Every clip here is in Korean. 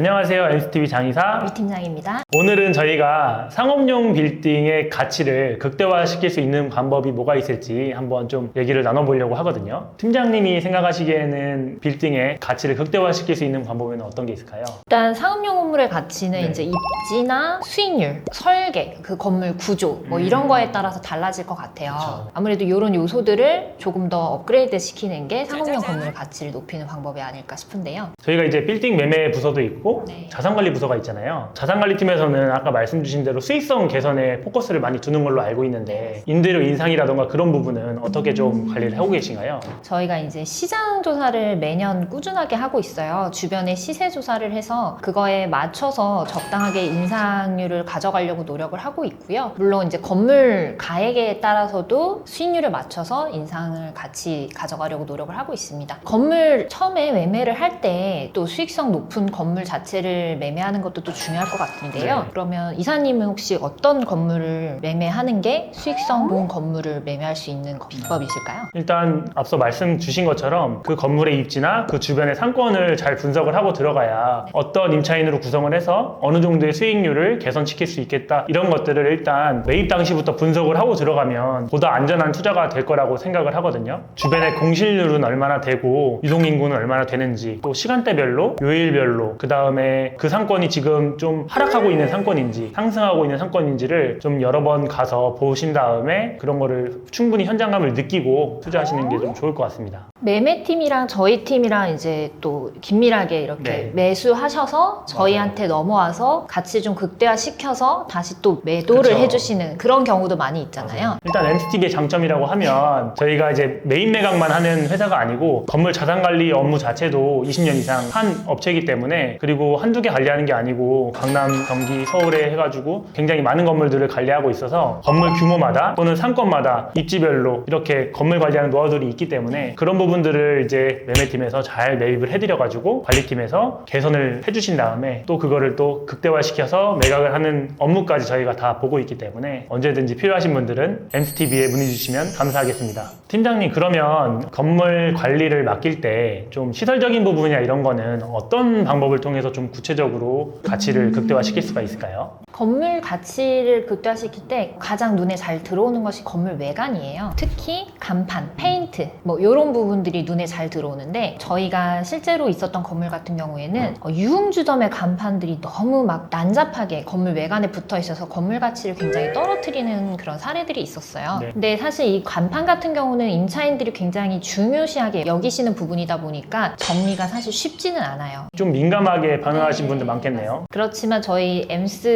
안녕하세요. MCTV 장이사 위 팀장입니다. 오늘은 저희가 상업용 빌딩의 가치를 극대화시킬 수 있는 방법이 뭐가 있을지 한번 좀 얘기를 나눠보려고 하거든요. 팀장님이 생각하시기에는 빌딩의 가치를 극대화시킬 수 있는 방법에는 어떤 게 있을까요? 일단 상업용 건물의 가치는 네. 이제 입지나 수익률, 설계, 그 건물 구조 뭐 이런 거에 따라서 달라질 것 같아요. 그쵸. 아무래도 이런 요소들을 조금 더 업그레이드 시키는 게 상업용 건물의 가치를 높이는 방법이 아닐까 싶은데요. 저희가 이제 빌딩 매매 부서도 있고 네. 자산관리 부서가 있잖아요. 자산관리팀에서는 아까 말씀 주신 대로 수익성 개선에 포커스를 많이 두는 걸로 알고 있는데 임대료 인상이라던가 그런 부분은 어떻게 좀 관리를 하고 계신가요? 저희가 이제 시장 조사를 매년 꾸준하게 하고 있어요. 주변에 시세 조사를 해서 그거에 맞춰서 적당하게 인상률을 가져가려고 노력을 하고 있고요. 물론 이제 건물 가액에 따라서도 수익률을 맞춰서 인상을 같이 가져가려고 노력을 하고 있습니다. 건물 처음에 매매를 할 때 또 수익성 높은 건물 자체를 매매하는 것도 또 중요할 것 같은데요. 네. 그러면 이사님은 혹시 어떤 건물을 매매하는 게 수익성 좋은 건물을 매매할 수 있는 비법이실까요? 일단 앞서 말씀 주신 것처럼 그 건물의 입지나 그 주변의 상권을 잘 분석을 하고 들어가야 어떤 임차인으로 구성을 해서 어느 정도의 수익률을 개선시킬 수 있겠다 이런 것들을 일단 매입 당시부터 분석을 하고 들어가면 보다 안전한 투자가 될 거라고 생각을 하거든요. 주변의 공실률은 얼마나 되고 유동인구는 얼마나 되는지 또 시간대별로 요일별로 그 다음에 그 상권이 지금 좀 하락하고 있는 상권인지 상승하고 있는 상권인지를 좀 여러 번 가서 보신 다음에 그런 거를 충분히 현장감을 느끼고 투자하시는 게 좀 좋을 것 같습니다. 매매팀이랑 저희 팀이랑 이제 또 긴밀하게 이렇게 네. 매수하셔서 저희한테 넘어와서 같이 좀 극대화시켜서 다시 또 매도를 그쵸. 해주시는 그런 경우도 많이 있잖아요. 일단 MCTV의 장점이라고 하면 저희가 이제 매입 매각만 하는 회사가 아니고 건물 자산관리 업무 자체도 20년 이상 한 업체이기 때문에 그리고 한두 개 관리하는 게 아니고 강남, 경기, 서울에 해가지고 굉장히 많은 건물들을 관리하고 있어서 건물 규모마다 또는 상권마다 입지별로 이렇게 건물 관리하는 노하우들이 있기 때문에 그런 부분들을 이제 매매팀에서 잘 매입을 해드려가지고 관리팀에서 개선을 해주신 다음에 또 그거를 또 극대화시켜서 매각을 하는 업무까지 저희가 다 보고 있기 때문에 언제든지 필요하신 분들은 MCTV에 문의 주시면 감사하겠습니다. 팀장님, 그러면 건물 관리를 맡길 때 좀 시설적인 부분이나 이런 거는 어떤 방법을 통해서 좀 구체적으로 가치를 극대화시킬 수가 있을까요? 건물 가치를 극대화시킬 때 가장 눈에 잘 들어오는 것이 건물 외관이에요. 특히 간판, 페인트 뭐 이런 부분들이 눈에 잘 들어오는데 저희가 실제로 있었던 건물 같은 경우에는 유흥주점의 간판들이 너무 막 난잡하게 건물 외관에 붙어 있어서 건물 가치를 굉장히 떨어뜨리는 그런 사례들이 있었어요. 네. 근데 사실 이 간판 같은 경우는 임차인들이 굉장히 중요시하게 여기시는 부분이다 보니까 정리가 사실 쉽지는 않아요. 좀 민감하게 반응하신 분들 많겠네요. 그렇지만 저희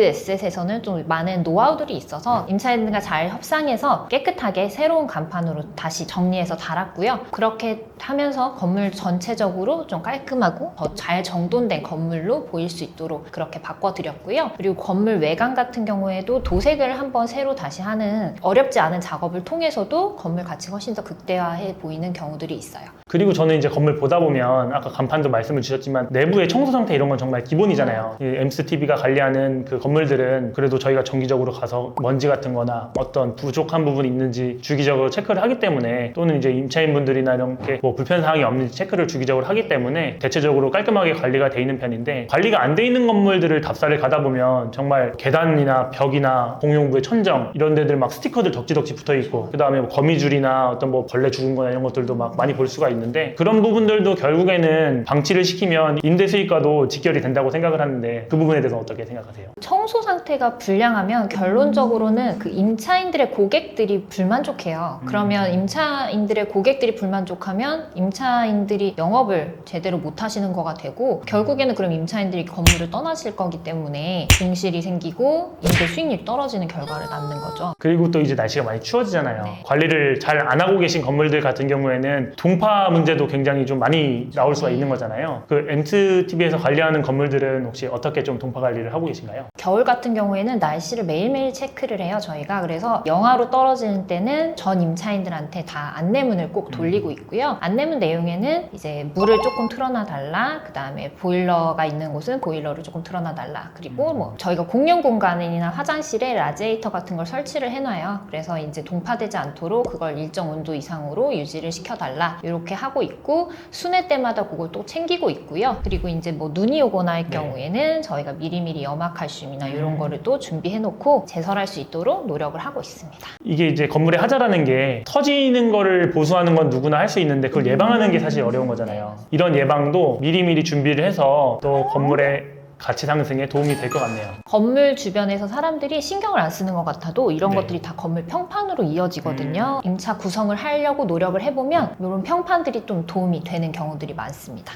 MS에셋에서는 좀 많은 노하우들이 있어서 임차인들과 잘 협상해서 깨끗하게 새로운 간판으로 다시 정리해서 달았고요. 그렇게 하면서 건물 전체적으로 좀 깔끔하고 더 잘 정돈된 건물로 보일 수 있도록 그렇게 바꿔드렸고요. 그리고 건물 외관 같은 경우에도 도색을 한번 새로 다시 하는 어렵지 않은 작업을 통해서도 건물 가치가 훨씬 더 극대화해 보이는 경우들이 있어요. 그리고 저는 이제 건물 보다 보면 아까 간판도 말씀을 주셨지만 내부의 청소 상태 이런 건 정말 기본이잖아요. 이 MCTV가 관리하는 그 건물들은 그래도 저희가 정기적으로 가서 먼지 같은 거나 어떤 부족한 부분이 있는지 주기적으로 체크를 하기 때문에 또는 이제 임차인분들이나 이렇게 뭐 불편사항이 없는지 체크를 주기적으로 하기 때문에 대체적으로 깔끔하게 관리가 돼 있는 편인데 관리가 안 돼 있는 건물들을 답사를 가다 보면 정말 계단이나 벽이나 공용부의 천정 이런 데들 막 스티커들 덕지덕지 붙어 있고 그 다음에 뭐 거미줄이나 어떤 뭐 벌레 죽은 거나 이런 것들도 막 많이 볼 수가 있는데 그런 부분들도 결국에는 방치를 시키면 임대 수익과도 직결이 된다고 생각을 하는데 그 부분에 대해서 어떻게 생각하세요? 청소 상태가 불량하면 결론적으로는 그 임차인들의 고객들이 불만족해요. 그러면 임차인들의 고객들이 불만족하면 임차인들이 영업을 제대로 못 하시는 거가 되고 결국에는 그럼 임차인들이 건물을 떠나실 거기 때문에 공실이 생기고 임대 수익률이 떨어지는 결과를 낳는 거죠. 그리고 또 이제 날씨가 많이 추워지잖아요. 네. 관리를 잘 안 하고 계신 건물들 같은 경우에는 동파 문제도 굉장히 좀 많이 나올 수가 있는 거잖아요. 그 MCTV에서 관리하는 건물들은 혹시 어떻게 좀 동파 관리를 하고 계신가요? 겨울 같은 경우에는 날씨를 매일매일 체크를 해요, 저희가. 그래서 영하로 떨어지는 때는 전 임차인들한테 다 안내문을 꼭 돌리고 있고요. 안내문 내용에는 이제 물을 조금 틀어놔 달라, 그 다음에 보일러가 있는 곳은 보일러를 조금 틀어놔 달라, 그리고 뭐 저희가 공용 공간이나 화장실에 라지에이터 같은 걸 설치를 해놔요. 그래서 이제 동파되지 않도록 그걸 일정 온도 이상으로 유지를 시켜달라, 이렇게 하고 있고, 수내 때마다 그걸 또 챙기고 있고요. 그리고 이제 뭐 눈이 오거나 할 경우에는 저희가 미리미리 염화칼슘이나 이런 거를 또 준비해놓고 제설할 수 있도록 노력을 하고 있습니다. 이게 이제 건물의 하자라는 게 터지는 거를 보수하는 건 누구나 할 수 있는데 그걸 예방하는 게 사실 어려운 거잖아요. 이런 예방도 미리미리 준비를 해서 또 건물의 가치 상승에 도움이 될 것 같네요. 건물 주변에서 사람들이 신경을 안 쓰는 것 같아도 이런 네. 것들이 다 건물 평판으로 이어지거든요. 임차 구성을 하려고 노력을 해보면 이런 평판들이 좀 도움이 되는 경우들이 많습니다.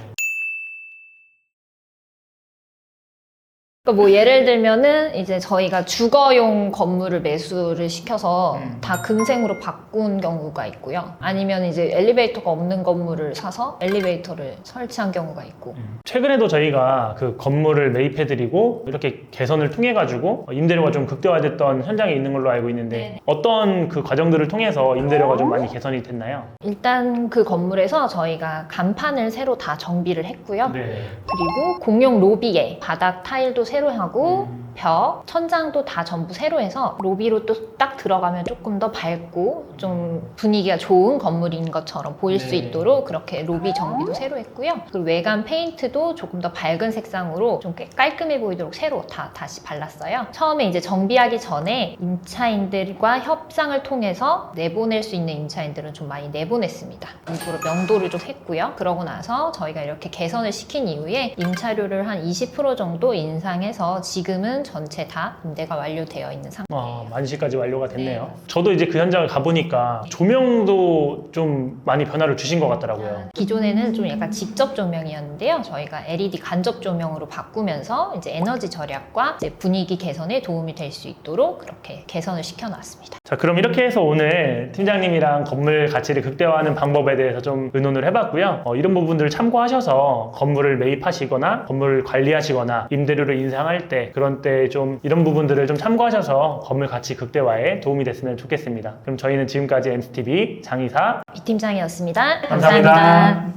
그러니까 뭐 예를 들면은 이제 저희가 주거용 건물을 매수를 시켜서 다 금생으로 바꾼 경우가 있고요. 아니면 이제 엘리베이터가 없는 건물을 사서 엘리베이터를 설치한 경우가 있고. 최근에도 저희가 그 건물을 매입해드리고 이렇게 개선을 통해가지고 임대료가 좀 극대화됐던 현장에 있는 걸로 알고 있는데 네네. 어떤 그 과정들을 통해서 임대료가 좀 많이 개선이 됐나요? 일단 그 건물에서 저희가 간판을 새로 다 정비를 했고요. 네. 그리고 공용 로비에 바닥 타일도 새로 하고 벽, 천장도 다 전부 새로 해서 로비로 또 딱 들어가면 조금 더 밝고 좀 분위기가 좋은 건물인 것처럼 보일 수 네. 있도록 그렇게 로비 정비도 새로 했고요. 그리고 외관 페인트도 조금 더 밝은 색상으로 좀 깔끔해 보이도록 새로 다시 발랐어요. 처음에 이제 정비하기 전에 임차인들과 협상을 통해서 내보낼 수 있는 임차인들은 좀 많이 내보냈습니다. 일부러 명도를 좀 했고요. 그러고 나서 저희가 이렇게 개선을 시킨 이후에 임차료를 한 20% 정도 인상해서 지금은 전체 다 임대가 완료되어 있는 상태예요. 만시까지 완료가 됐네요. 네. 저도 이제 그 현장을 가보니까 조명도 좀 많이 변화를 주신 것 같더라고요. 기존에는 좀 약간 직접 조명이었는데요. 저희가 LED 간접 조명으로 바꾸면서 이제 에너지 절약과 이제 분위기 개선에 도움이 될 수 있도록 그렇게 개선을 시켜놨습니다. 자, 그럼 이렇게 해서 오늘 팀장님이랑 건물 가치를 극대화하는 방법에 대해서 좀 의논을 해봤고요. 이런 부분들을 참고하셔서 건물을 매입하시거나 건물을 관리하시거나 임대료를 인상할 때 그런 때 좀 이런 부분들을 좀 참고하셔서 건물 가치 극대화에 도움이 됐으면 좋겠습니다. 그럼 저희는 지금까지 MCTV 장이사 B 팀장이었습니다. 감사합니다.